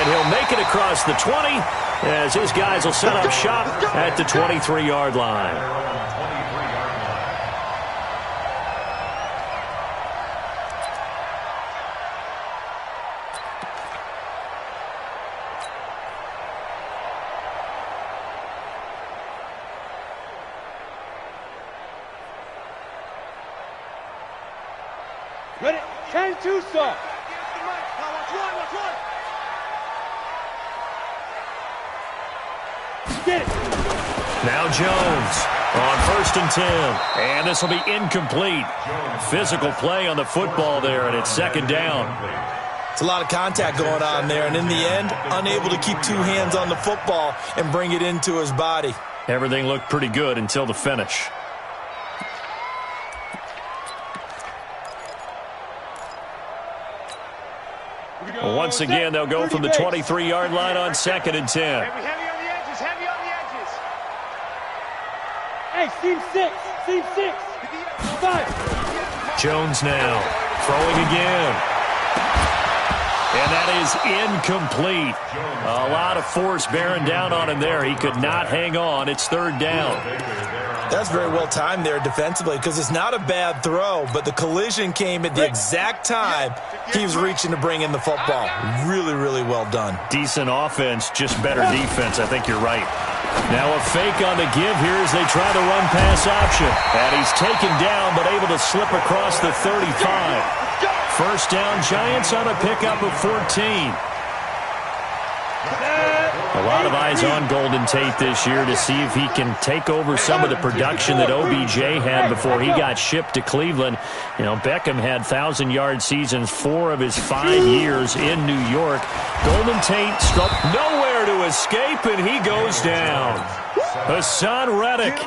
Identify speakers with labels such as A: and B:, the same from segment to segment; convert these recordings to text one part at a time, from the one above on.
A: And he'll make it across the 20 as his guys will set up shop at the 23-yard line.
B: Ready? 10-2 stop. Get it.
A: Now Jones on 1st and 10. And this will be incomplete. Physical play on the football there, and it's 2nd down.
C: It's a lot of contact going on there, and in the end, unable to keep 2 hands on the football and bring it into his body.
A: Everything looked pretty good until the finish. Once again, they'll go from the 23-yard line on 2nd and 10.
B: Heavy on the edges, heavy on the edges. Hey, seam 6, seam 6. 5.
A: Jones now throwing again. And that is incomplete. A lot of force bearing down on him there. He could not hang on. It's 3rd down.
C: That's very well timed there defensively because it's not a bad throw, but the collision came at the exact time he was reaching to bring in the football. Really, really well done.
A: Decent offense, just better defense. I think you're right. Now a fake on the give here as they try the run-pass option. And he's taken down but able to slip across the 35. 1st down, Giants on a pickup of 14. A lot of eyes on Golden Tate this year to see if he can take over some of the production that OBJ had before he got shipped to Cleveland. You know, Beckham had 1,000-yard seasons 4 of his 5 years in New York. Golden Tate struck nowhere to escape, and he goes down. Hassan Reddick,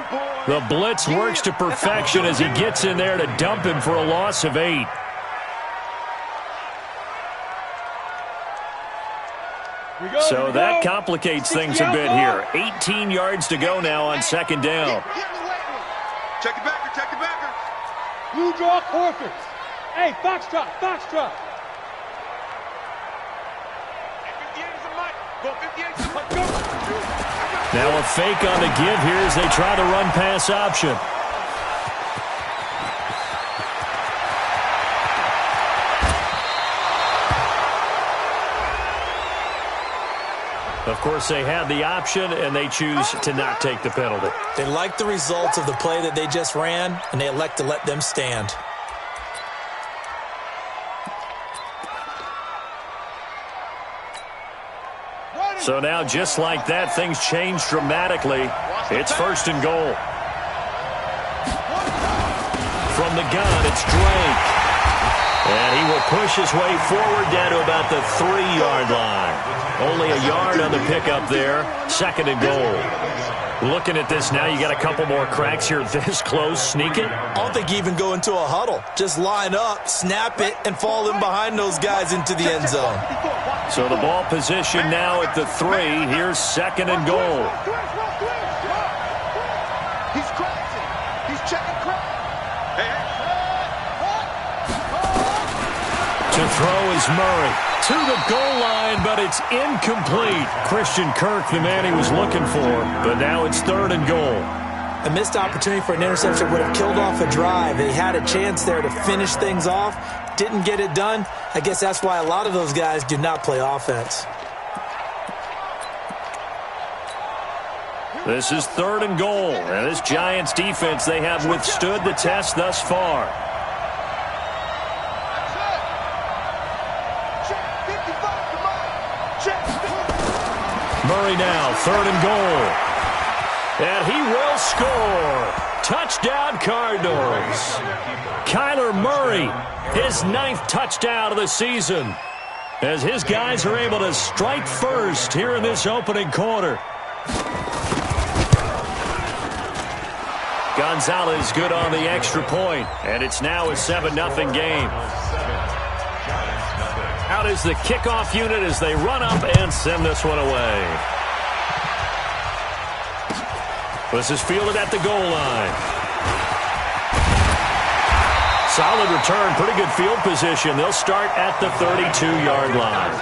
A: the blitz works to perfection as he gets in there to dump him for a loss of 8. So that complicates things a bit here. 18 yards to go now on 2nd down.
B: Check the backer, check the backer. Blue draw quarters. Hey, foxtrot, foxtrot.
A: Now a fake on the give here as they try the run-pass option. Of course, they had the option, and they choose to not take the penalty.
C: They like the results of the play that they just ran, and they elect to let them stand.
A: So now, just like that, things change dramatically. It's 1st and goal. From the gun, it's Drake. And he will push his way forward down to about the 3-yard line. Only a yard on the pickup there. 2nd and goal. Looking at this now, you got a couple more cracks here this close. Sneak it.
C: I don't think you even go into a huddle. Just line up, snap it, and fall in behind those guys into the end zone.
A: So the ball position now at the 3. Here's 2nd and goal.
B: He's crashing. He's checking crack.
A: To throw is Murray. To the goal line, but it's incomplete. Christian Kirk, the man he was looking for, but now it's 3rd and goal.
C: A missed opportunity for an interception would have killed off a drive. They had a chance there to finish things off. Didn't get it done. I guess that's why a lot of those guys do not play offense.
A: This is 3rd and goal. And this Giants defense, they have withstood the test thus far. Murray now, 3rd and goal. And he will score. Touchdown, Cardinals. Kyler Murray, his 9th touchdown of the season, as his guys are able to strike first here in this opening quarter. Gonzalez good on the extra point, and it's now a 7-0 game. Out is the kickoff unit as they run up and send this one away. This is fielded at the goal line. Solid return, pretty good field position. They'll start at the 32-yard line.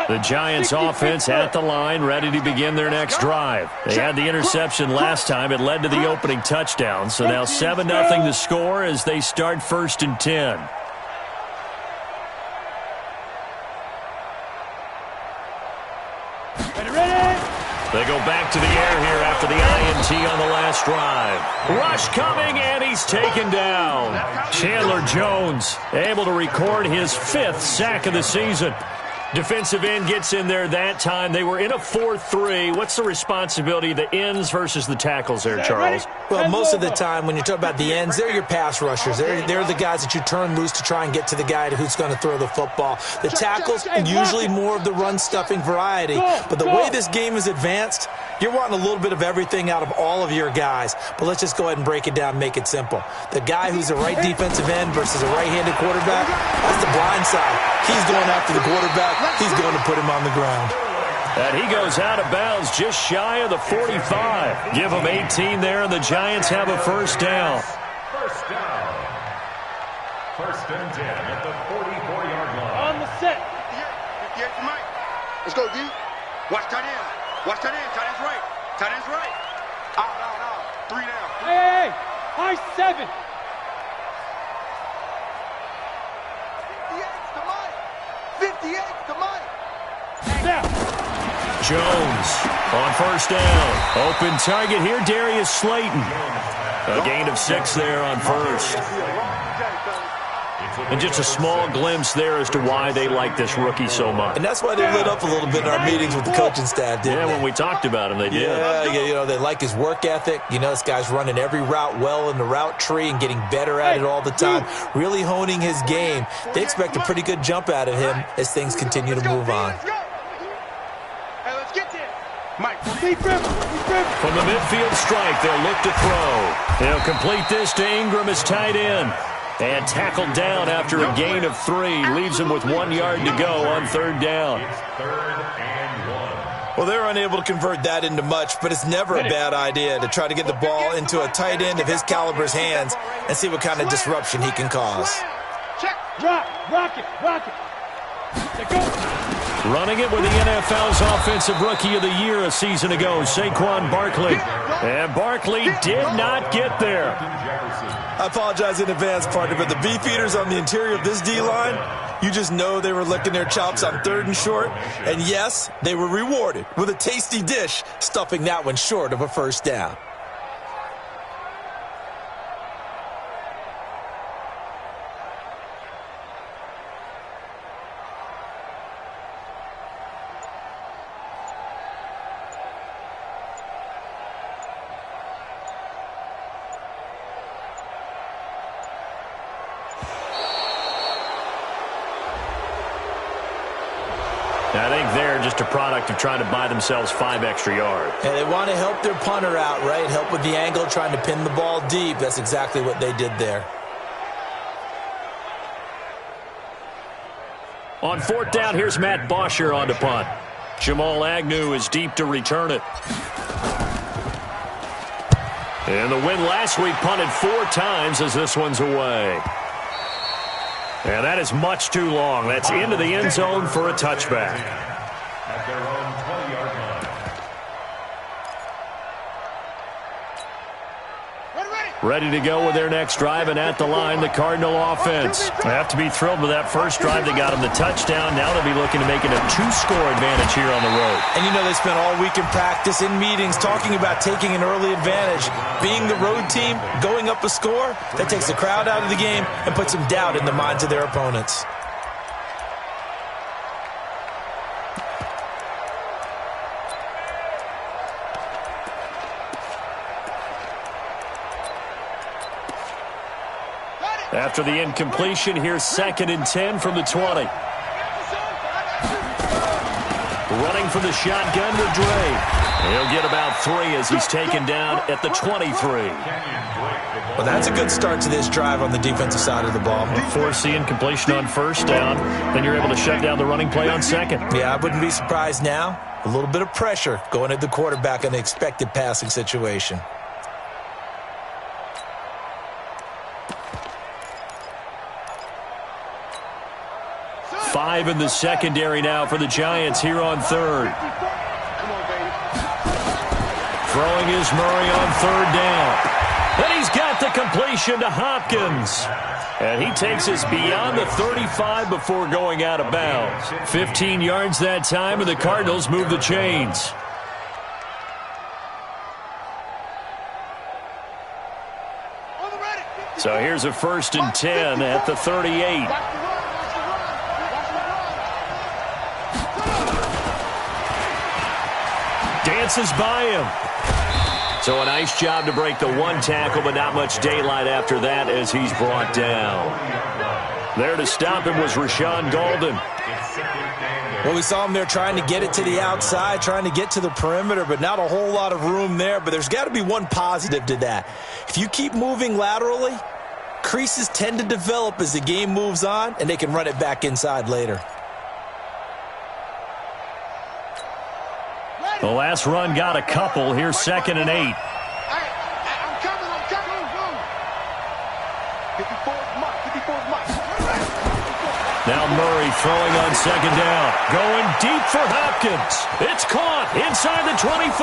A: The Giants offense at the line, ready to begin their next drive. They had the interception last time. It led to the opening touchdown. So now 7-0 the score as they start 1st and 10. They go back to the air here after the INT on the last drive. Rush coming, and he's taken down. Chandler Jones able to record his 5th sack of the season. Defensive end gets in there that time. They were in a 4-3. What's the responsibility of the ends versus the tackles there, Charles?
C: Well, most of the time when you talk about the ends, they're your pass rushers. They're the guys that you turn loose to try and get to the guy who's going to throw the football. The tackles, usually more of the run-stuffing variety. But the way this game is advanced, you're wanting a little bit of everything out of all of your guys. But let's just go ahead and break it down and make it simple. The guy who's a right defensive end versus a right-handed quarterback, that's the blind side. He's going after the quarterback. He's going to put him on the ground.
A: And he goes out of bounds just shy of the 45. Give him 18 there, and the Giants have a 1st down.
D: First down. 1st and 10 at the 44-yard line.
B: On the set. 58 to Mike. Let's go, D. Watch tight end. Watch tight end. Tight end's right. Tight end's right. Out. 3 down.
E: Hey. High 7.
B: 58 to Mike.
E: Now.
A: Jones on 1st down. Open target here, Darius Slayton. A gain of 6 there on 1st. And just a small glimpse there as to why they like this rookie so much.
C: And that's why they lit up a little bit in our meetings with the coaching staff, didn't they?
A: When we talked about him, they did.
C: Yeah, they like his work ethic. This guy's running every route well in the route tree and getting better at it all the time, really honing his game. They expect a pretty good jump out of him as things continue to move on.
B: Hey, let's get there. Mike,
A: from the midfield strike, they'll look to throw. They'll complete this to Ingram as tight end. And tackled down after a gain of 3. Leaves him with 1 yard to go on 3rd down.
D: It's 3rd and 1.
C: Well, they're unable to convert that into much, but it's never a bad idea to try to get the ball into a tight end of his caliber's hands and see what kind of disruption he can cause.
B: check.
E: Drop. Rock it. Let go.
A: Running it with the NFL's Offensive Rookie of the Year a season ago, Saquon Barkley. And Barkley did not get there.
C: I apologize in advance, partner, but the beefeaters on the interior of this D-line, you just know they were licking their chops on 3rd and short. And yes, they were rewarded with a tasty dish, stuffing that one short of a 1st down.
A: I think they're just a product of trying to buy themselves 5 extra yards.
C: And they want to help their punter out, right? Help with the angle, trying to pin the ball deep. That's exactly what they did there.
A: On 4th down, here's Matt Bosher on to punt. Jamal Agnew is deep to return it. And the win last week punted 4 times as this one's away. And that is much too long. That's into the end zone for a touchback.
D: At their own 20-yard line.
A: Ready to go with their next drive, and at the line, the Cardinal offense. They have to be thrilled with that first drive. They got them the touchdown. Now they'll be looking to make it a 2-score advantage here on the road.
C: And they spent all week in practice, in meetings, talking about taking an early advantage. Being the road team, going up a score, that takes the crowd out of the game and puts some doubt in the minds of their opponents.
A: After the incompletion, here's 2nd and 10 from the 20. Running from the shotgun with Dre. He'll get about 3 as he's taken down at the 23.
C: Well, that's a good start to this drive on the defensive side of the ball.
A: Force the incompletion on 1st down. Then you're able to shut down the running play on 2nd.
C: Yeah, I wouldn't be surprised now A little bit of pressure going at the quarterback in an expected passing situation.
A: Five in the secondary now for the Giants here on third. Throwing is Murray on third down. And he's got the completion to Hopkins. And he takes us beyond the 35 before going out of bounds. 15 yards that time, and the Cardinals move the chains. So here's a 1st and 10 at the 38. Dances by him. So a nice job to break the one tackle, but not much daylight after that as he's brought down. There to stop him was Rashawn Golden.
C: Well, we saw him there trying to get it to the outside, trying to get to the perimeter, but not a whole lot of room there. But there's got to be one positive to that. If you keep moving laterally, creases tend to develop as the game moves on, and they can run it back inside later.
A: The last run got a couple. Here's 2nd and 8.
B: I'm coming. 54's Mike.
A: Now Murray throwing on 2nd down. Going deep for Hopkins. It's caught inside the 25.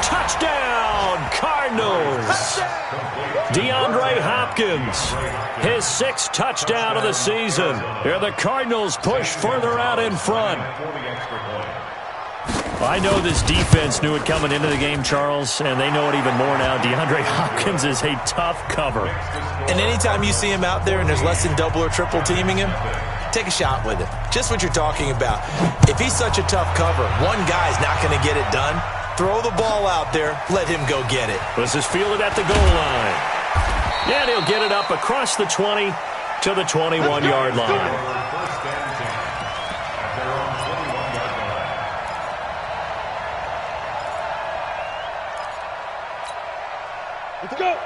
A: Touchdown, Cardinals. DeAndre Hopkins, his 6th touchdown of the season. Here the Cardinals push further out in front. I know this defense knew it coming into the game, Charles, and they know it even more now. DeAndre Hopkins is a tough cover.
C: And anytime you see him out there and there's less than double or triple teaming him, take a shot with him. Just what you're talking about. If he's such a tough cover, one guy's not going to get it done. Throw the ball out there. Let him go get it.
A: This is fielded at the goal line. And he'll get it up across the 20 to the 21-yard line.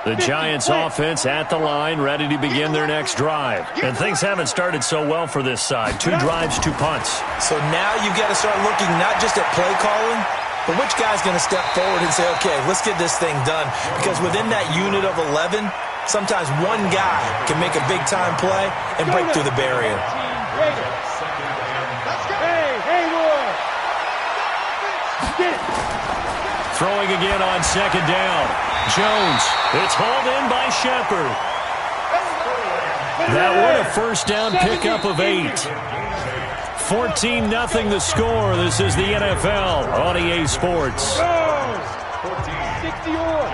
A: The Giants offense at the line, ready to begin their next drive. And things haven't started so well for this side. 2 drives, 2 punts.
C: So now you've got to start looking not just at play calling, but which guy's going to step forward and say, okay, let's get this thing done. Because within that unit of 11, sometimes one guy can make a big-time play and break through the barrier.
A: Throwing again on 2nd down. Jones. It's hauled in by Shepard. That one a 1st down pickup of 8. 14-0 the score. This is the NFL on EA Sports.
E: 60 on.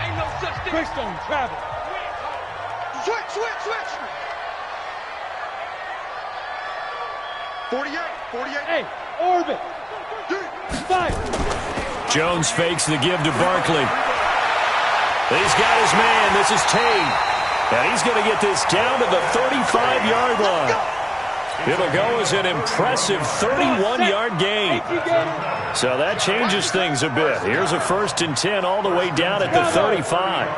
E: Ain't no such thing. Quick stone travel.
B: Switch. 48.
E: Hey, orbit. Fire.
A: Jones fakes the give to Barkley. He's got his man. This is Tate. And he's going to get this down to the 35-yard line. It'll go as an impressive 31-yard gain. So that changes things a bit. Here's a 1st and 10 all the way down at the 35.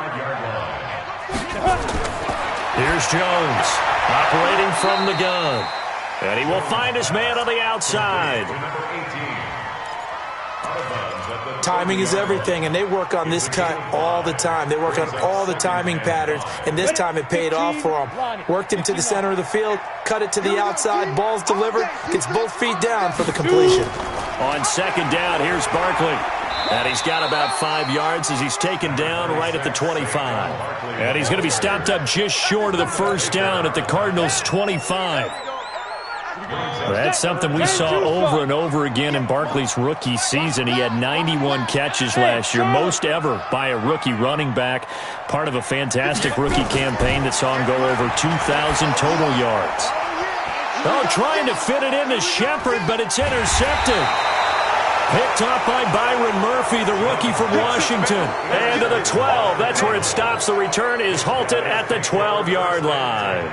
A: Here's Jones operating from the gun. And he will find his man on the outside.
C: Timing is everything, and they work on this cut all the time. They work on all the timing patterns, and this time it paid off for him. Worked him to the center of the field, cut it to the outside, ball's delivered, gets both feet down for the completion.
A: On 2nd down, here's Barkley. And he's got about 5 yards as he's taken down right at the 25. And he's going to be stopped up just short of the 1st down at the Cardinals' 25. That's something we saw over and over again in Barkley's rookie season. He had 91 catches last year, most ever by a rookie running back, part of a fantastic rookie campaign that saw him go over 2,000 total yards. Oh, trying to fit it into Shepard, but it's intercepted. Picked off by Byron Murphy, the rookie from Washington. And to the 12. That's where it stops. The return is halted at the 12-yard line.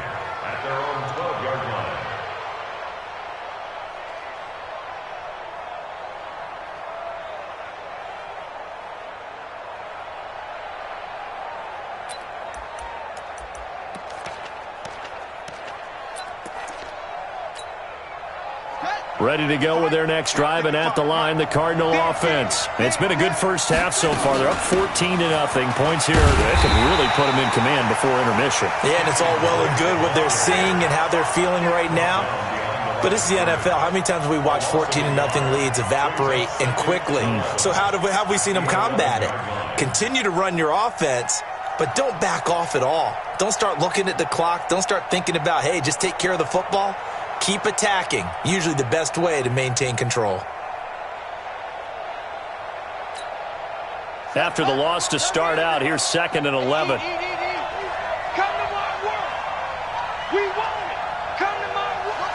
A: Ready to go with their next drive, and at the line, the Cardinal offense. It's been a good first half so far. They're up 14-0. Points here that can really put them in command before intermission.
C: Yeah, and it's all well and good what they're seeing and how they're feeling right now. But it's the NFL. How many times have we watched 14-0 leads evaporate and quickly? So how have we seen them combat it? Continue to run your offense, but don't back off at all. Don't start looking at the clock. Don't start thinking about, hey, just take care of the football. Keep attacking. Usually the best way to maintain control.
A: After the loss to start out, here's 2nd and 11.
E: Come to my work. We want it. Come to my work.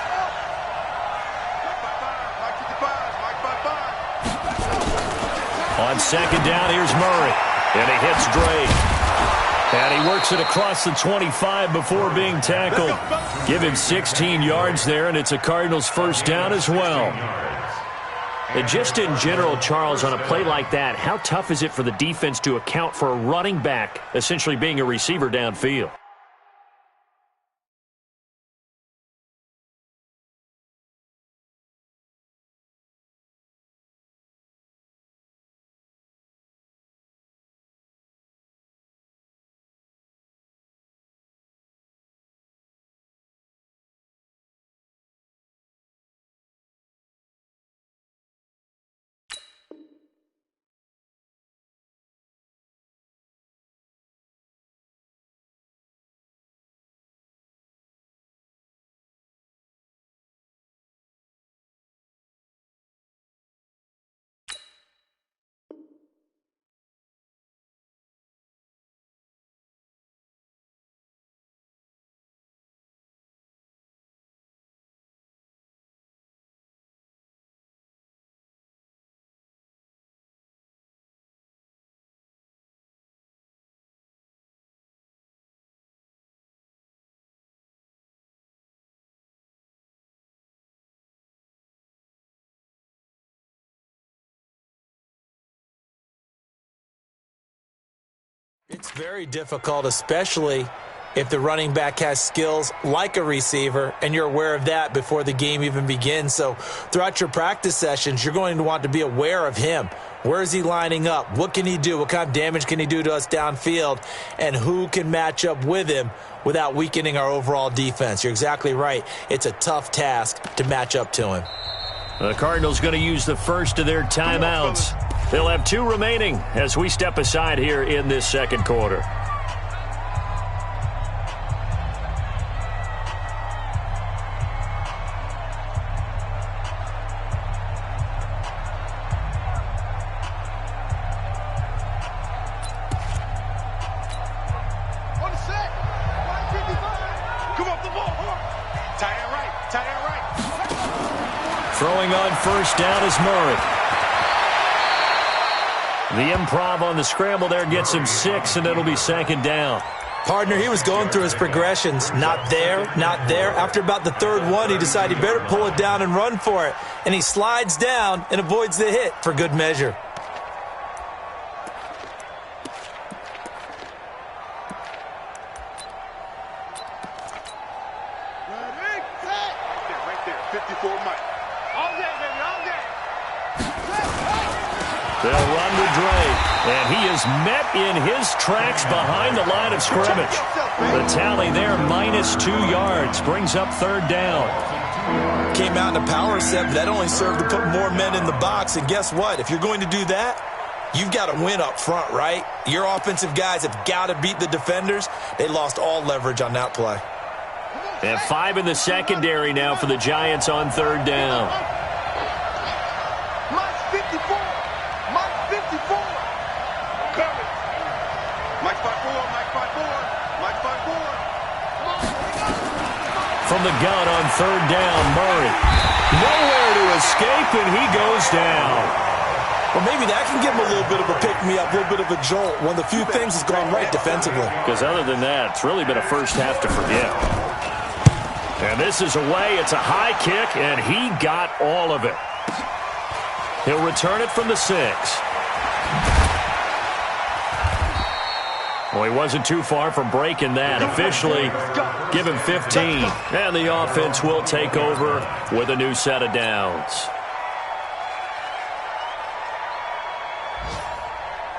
A: On 2nd down, here's Murray. And he hits Drake. And he works it across the 25 before being tackled. Give him 16 yards there, and it's a Cardinals first down as well. And just in general, Charles, on a play like that, how tough is it for the defense to account for a running back essentially being a receiver downfield?
C: It's very difficult, especially if the running back has skills like a receiver, and you're aware of that before the game even begins. So throughout your practice sessions, you're going to want to be aware of him. Where is he lining up? What can he do? What kind of damage can he do to us downfield? And who can match up with him without weakening our overall defense? You're exactly right. It's a tough task to match up to him.
A: The Cardinals going to use the first of their timeouts. They'll have 2 remaining as we step aside here in this second quarter.
B: On the set. 155. Come off the ball. Tight end right. Tight end right.
A: Throwing on first down is Murray. The improv on the scramble there gets him 6, and it'll be 2nd down.
C: Partner, he was going through his progressions. Not there, not there. After about the 3rd one, he decided he better pull it down and run for it. And he slides down and avoids the hit for good measure.
B: Right there. 54 Mike.
E: All day, baby, all day.
A: They'll run with Drake, and he is met in his tracks behind the line of scrimmage. The tally there, -2 yards, brings up 3rd down.
C: Came out in a power set, but that only served to put more men in the box. And guess what? If you're going to do that, you've got to win up front, right? Your offensive guys have got to beat the defenders. They lost all leverage on that play.
A: They have 5 in the secondary now for the Giants on 3rd down.
B: Mike's 54. Mike's 54. Cover. Mike's 5'4. Mike's 5'4. Mike's 5'4.
A: From the gun on 3rd down, Murray. Nowhere to escape, and he goes down.
C: Well, maybe that can give him a little bit of a pick-me-up, a little bit of a jolt. One of the few things that's gone right defensively.
A: Because other than that, it's really been a first half to forget. And this is away. It's a high kick, and he got all of it. He'll return it from the 6. Well, he wasn't too far from breaking that. Officially, give him 15. And the offense will take over with a new set of downs.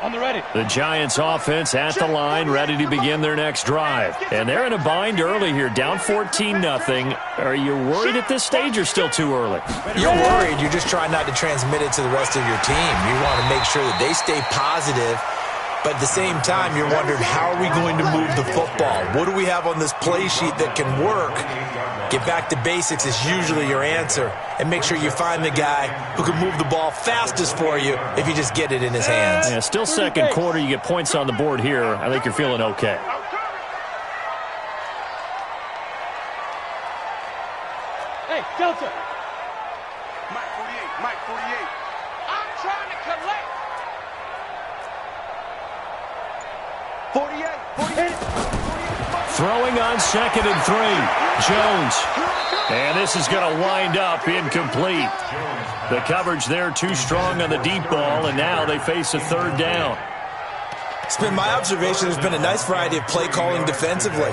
E: On the ready.
A: The Giants offense at the line, ready to begin their next drive. And they're in a bind early here, down 14-0. Are you worried at this stage or still too early?
C: You're worried. You're just trying not to transmit it to the rest of your team. You want to make sure that they stay positive. But at the same time, you're wondering, how are we going to move the football? What do we have on this play sheet that can work? Get back to basics is usually your answer. And make sure you find the guy who can move the ball fastest for you if you just get it in his hands.
A: Yeah, still second quarter. You get points on the board here. I think you're feeling okay.
E: Hey, Delta.
B: Mike 48, Mike 48.
E: I'm trying to collect.
B: 48.
A: Throwing on 2nd and 3. Jones. And this is going to wind up incomplete. The coverage there too strong on the deep ball, and now they face a 3rd down.
C: It's been my observation there's been a nice variety of play calling defensively.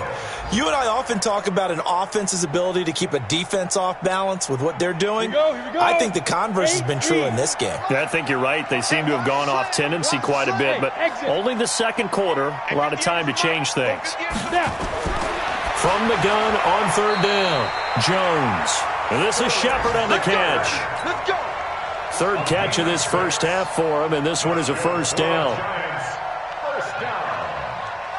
C: You and I often talk about an offense's ability to keep a defense off balance with what they're doing.
E: Here we go.
C: I think the converse has been true in this game.
A: Yeah, I think you're right. They seem to have gone off tendency quite a bit, but only the second quarter, a lot of time to change things. From the gun on 3rd down, Jones. And this is Shepard on the catch.
B: Let's go.
A: 3rd catch of this first half for him, and this one is a 1st down.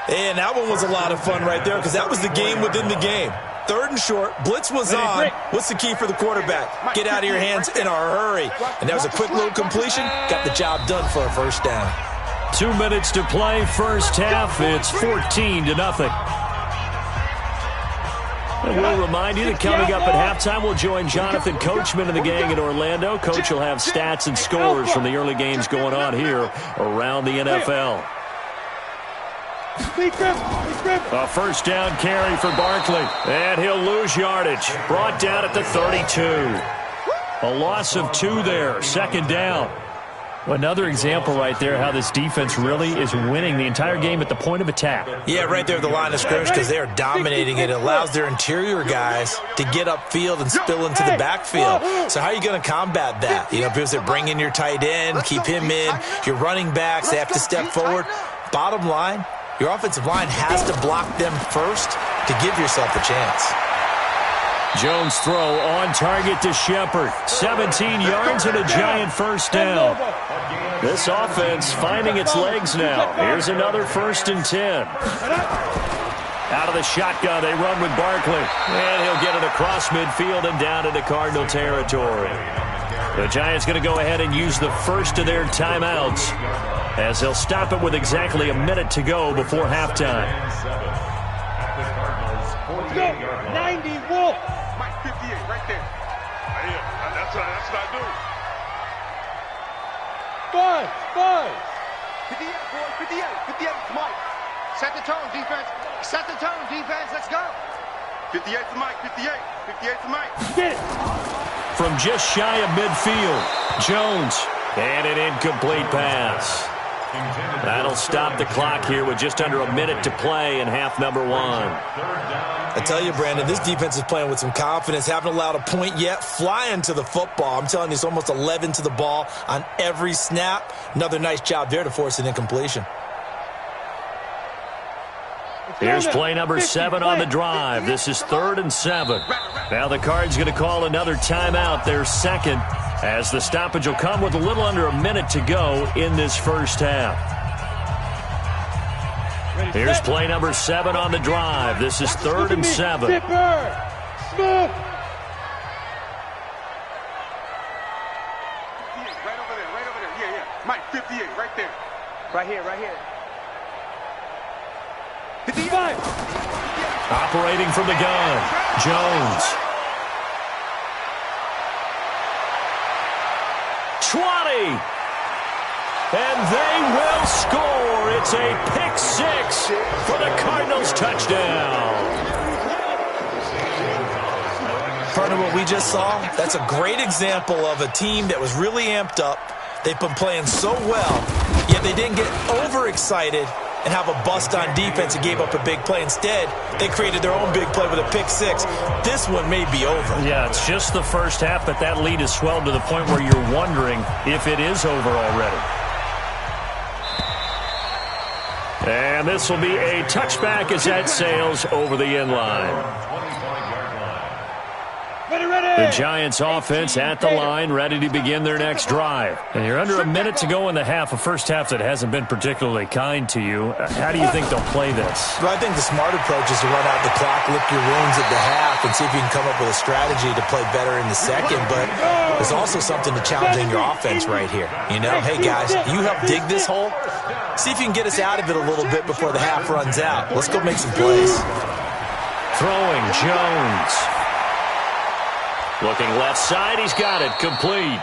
C: And that one was a lot of fun right there because that was the game within the game. 3rd and short, blitz was on. What's the key for the quarterback? Get out of your hands in a hurry. And that was a quick little completion. Got the job done for a 1st down.
A: 2 minutes to play, first half. It's 14-0. And we'll remind you that coming up at halftime, we'll join Jonathan Coachman and the gang in Orlando. Coach will have stats and scores from the early games going on here around the NFL. A 1st down carry for Barkley. And he'll lose yardage. Brought down at the 32. A loss of 2 there. 2nd down. Another example right there how this defense really is winning the entire game at the point of attack.
C: Yeah, right there at the line of scrimmage because they are dominating it. It allows their interior guys to get upfield and spill into the backfield. So how are you going to combat that? You know, because they bring in your tight end, keep him in. Your running backs, they have to step forward. Bottom line, your offensive line has to block them first to give yourself a chance.
A: Jones throw on target to Shepard. 17 yards and a giant 1st down. This offense finding its legs now. Here's another 1st and 10. Out of the shotgun, they run with Barkley. And he'll get it across midfield and down into Cardinal territory. The Giants going to go ahead and use the first of their timeouts as they'll stop it with exactly a minute to go before halftime.
E: 90 Wolf.
B: Mike 58, right there. That's what I do. 58, boy, 58. 58 to Mike. Set the tone, defense. Set the tone, defense. Let's go. 58 to Mike, 58. 58 to Mike.
E: Get it.
A: From just shy of midfield, Jones. And an incomplete pass. That'll stop the clock here with just under a minute to play in half number 1.
C: I tell you, Brandon, this defense is playing with some confidence. Haven't allowed a point yet. Flying to the football. I'm telling you, it's almost 11 to the ball on every snap. Another nice job there to force an incompletion.
A: Here's play number 7 on the drive. This is 3rd and 7. Now the Cards going to call another timeout, their 2nd, as the stoppage will come with a little under a minute to go in this first half. Here's play number 7 on the drive. This is 3rd and 7.
E: Smith.
B: Right over there. Yeah. Mike, 58, right there. Right here.
E: 55.
A: Operating from the gun, Jones. 20. And they will score. It's a pick 6 for the Cardinals touchdown.
C: Partner, what we just saw, that's a great example of a team that was really amped up. They've been playing so well, yet they didn't get overexcited and have a bust on defense and gave up a big play. Instead, they created their own big play with a pick six. This one may be over.
A: Yeah, it's just the first half, but that lead has swelled to the point where you're wondering if it is over already. And this will be a touchback as that sails over the end line. The Giants offense at the line, ready to begin their next drive. And you're under a minute to go in the half, a first half that hasn't been particularly kind to you. How do you think they'll play this?
C: Well, I think the smart approach is to run out the clock, lick your wounds at the half, and see if you can come up with a strategy to play better in the second. But there's also something to challenging your offense right here. You know, hey, guys, you help dig this hole. See if you can get us out of it a little bit before the half runs out. Let's go make some plays.
A: Throwing, Jones. Looking left side, he's got it, complete.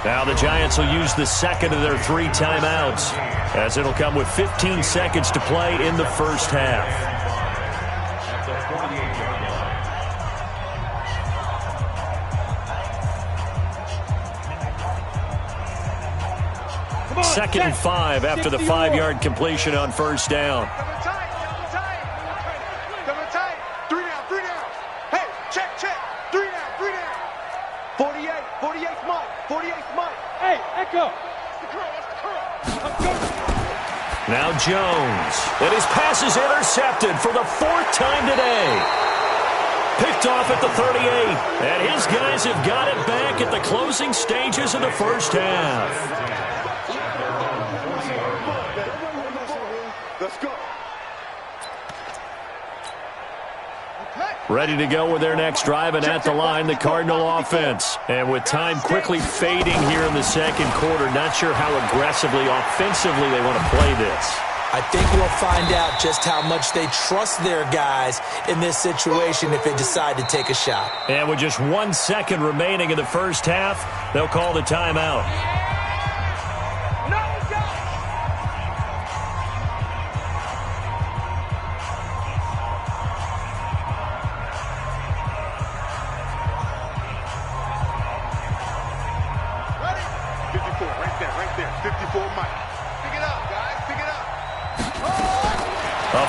A: Now the Giants will use the second of their 3 timeouts, as it'll come with 15 seconds to play in the first half. Second and 5 after the 5-yard completion on first down. Now Jones, and his pass is intercepted for the 4th time today. Picked off at the 38, and his guys have got it back at the closing stages of the first half.
B: Let's go.
A: Ready to go with their next drive, and at the line, the Cardinal offense. And with time quickly fading here in the second quarter, not sure how aggressively, offensively they want to play this.
C: I think we'll find out just how much they trust their guys in this situation if they decide to take a shot.
A: And with just 1 second remaining in the first half, they'll call the timeout.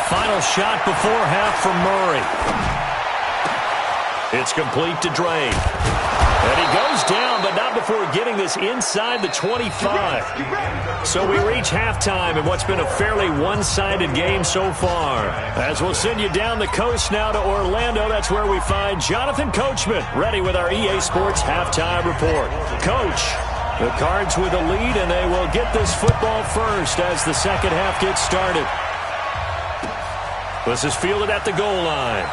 A: Final shot before half from Murray. It's complete to Drake. And he goes down, but not before getting this inside the 25. So we reach halftime in what's been a fairly one-sided game so far. As we'll send you down the coast now to Orlando, that's where we find Jonathan Coachman, ready with our EA Sports halftime report. Coach, the Cards with a lead, and they will get this football first as the second half gets started. This is fielded at the goal line.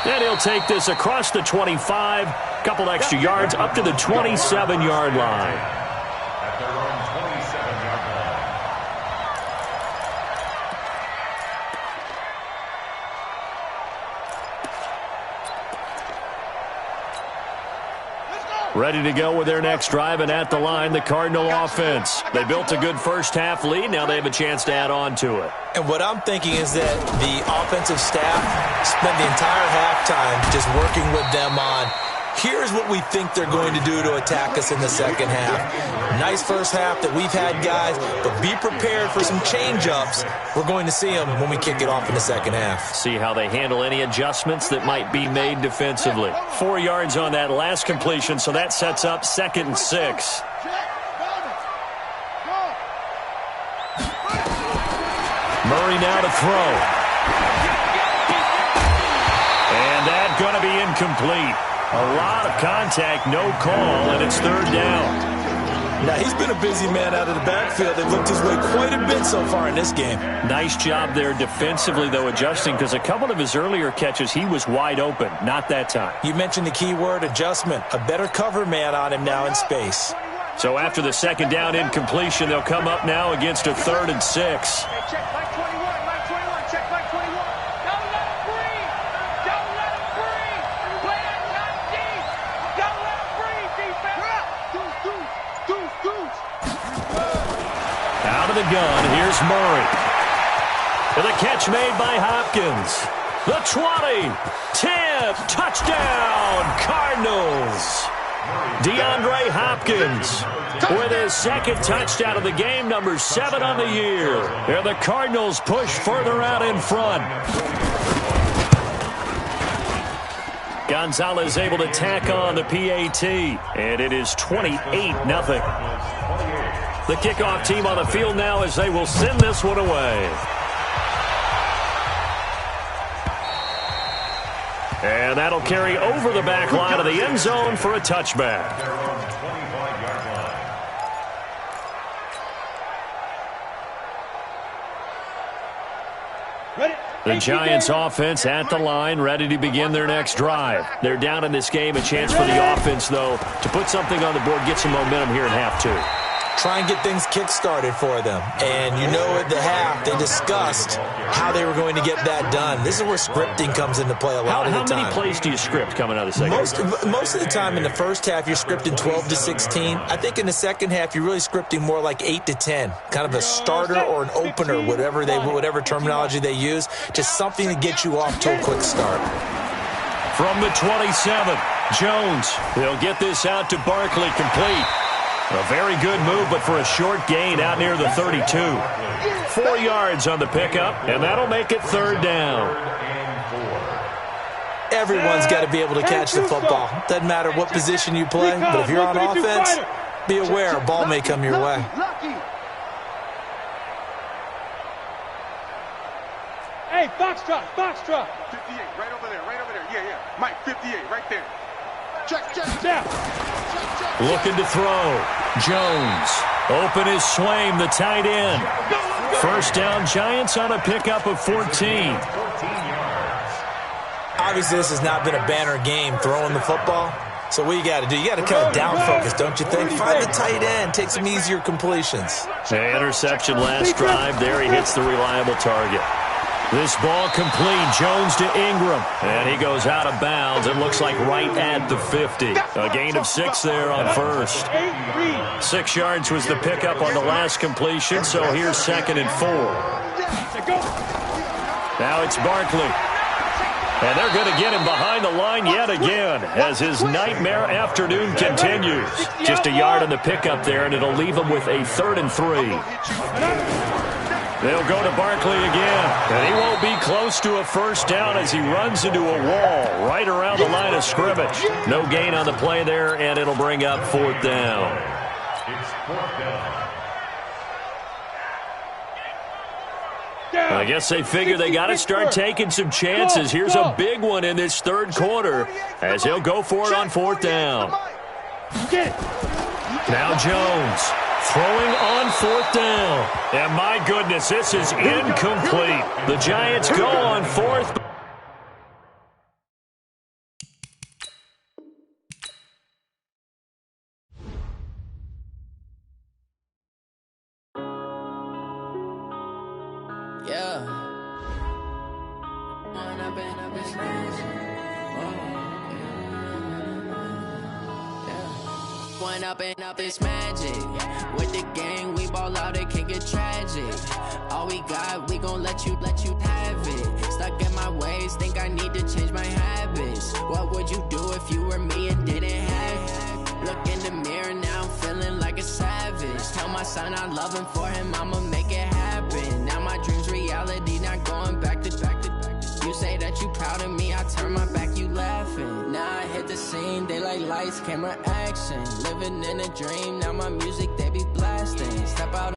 A: And he'll take this across the 25, couple extra yards up to the 27-yard line.
D: At their own 27-yard line.
A: Ready to go with their next drive, and at the line, the Cardinal offense. They built a good first-half lead. Now they have a chance to add on to it.
C: And what I'm thinking is that the offensive staff spent the entire halftime just working with them on, here's what we think they're going to do to attack us in the second half. Nice first half that we've had, guys, but be prepared for some change-ups. We're going to see them when we kick it off in the second half.
A: See how they handle any adjustments that might be made defensively. 4 yards on that last completion, so that sets up 2nd and 6. Murray now to throw. And that's going to be incomplete. A lot of contact, no call, and it's 3rd down.
C: Now, he's been a busy man out of the backfield. They've looked his way quite a bit so far in this game.
A: Nice job there defensively, though, adjusting, because a couple of his earlier catches, he was wide open. Not that time.
C: You mentioned the key word, adjustment. A better cover man on him now in space.
A: So after the second down incompletion, they'll come up now against a 3rd and 6. Out of the gun, here's Murray. And the catch made by Hopkins. The 20, 10, touchdown, Cardinals. DeAndre Hopkins with his second touchdown of the game, number 7 on the year. And the Cardinals push further out in front. Gonzalez able to tack on the PAT, and it is 28-0. The kickoff team on the field now as they will send this one away. And that'll carry over the back line of the end zone for a touchback. The Giants offense at the line, ready to begin their next drive. They're down in this game. A chance for the offense, though, to put something on the board, get some momentum here in half 2.
C: Try and get things kick-started for them. And you know at the half, they discussed how they were going to get that done. This is where scripting comes into play a lot of the time.
A: How many plays do you script coming out of the second half?
C: Most of the time in the first half, you're scripting 12 to 16. I think in the second half, you're really scripting more like 8 to 10. Kind of a starter or an opener, whatever terminology they use. Just something to get you off to a quick start.
A: From the 27, Jones. They'll get this out to Barkley, complete. A very good move, but for a short gain out near the 32. 4 yards on the pickup, and that'll make it 3rd down.
C: Everyone's got to be able to catch the football. Doesn't matter what position you play, but if you're on offense, be aware a ball may come your way.
E: Hey, Foxtrot.
B: 58, right over there. Yeah. Mike, 58, right there. Check.
A: Looking to throw. Jones. Open is Swaim, the tight end. First down, Giants on a pickup of 14.
C: Obviously, this has not been a banner game throwing the football. So what you got to do, you got to kind of down focus, don't you think? Find the tight end, take some easier completions.
A: An interception last drive. There he hits the reliable target. This ball complete. Jones to Ingram. And he goes out of bounds. It looks like right at the 50. A gain of 6 there on first. 6 yards was the pickup on the last completion, so here's 2nd and 4. Now it's Barkley. And they're going to get him behind the line yet again as his nightmare afternoon continues. Just a yard on the pickup there, and it'll leave him with a 3rd and 3. They'll go to Barkley again, and he won't be close to a first down as he runs into a wall right around the line of scrimmage. No gain on the play there, and it'll bring up 4th down.
D: It's 4th down.
A: I guess they figure they got to start taking some chances. Here's a big one in this 3rd quarter as he'll go for it on 4th down. Now Jones. Throwing on 4th down. And my goodness, this is incomplete. The Giants go on 4th.
F: Yeah. One up and up is magic. With the gang, we ball out, it can get tragic. All we got, we gon' let you have it. Stuck in my ways, think I need to change my habits. What would you do if you were me and didn't have it? Look in the mirror, now I'm feeling like a savage. Tell my son I love him, for him I'ma make it happen. Now my dream's reality, not going back to. You say that you proud of me, I turn my back, you laughing. Now I hit the scene, they like lights, camera, action. Living in a dream, now my music, they be blasting. Step out,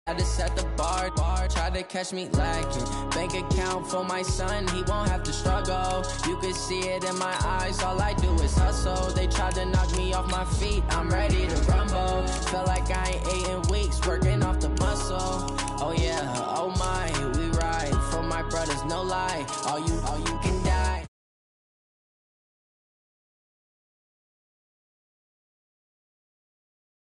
F: I just set the bar, try to catch me lacking. Bank account for my son, he won't have to struggle. You can see it in my eyes, all I do is hustle. They tried to knock me off my feet, I'm ready to rumble. Feel like I ain't ate in weeks, working off the muscle. Oh yeah, oh my, we ride for my brothers, no lie. All you can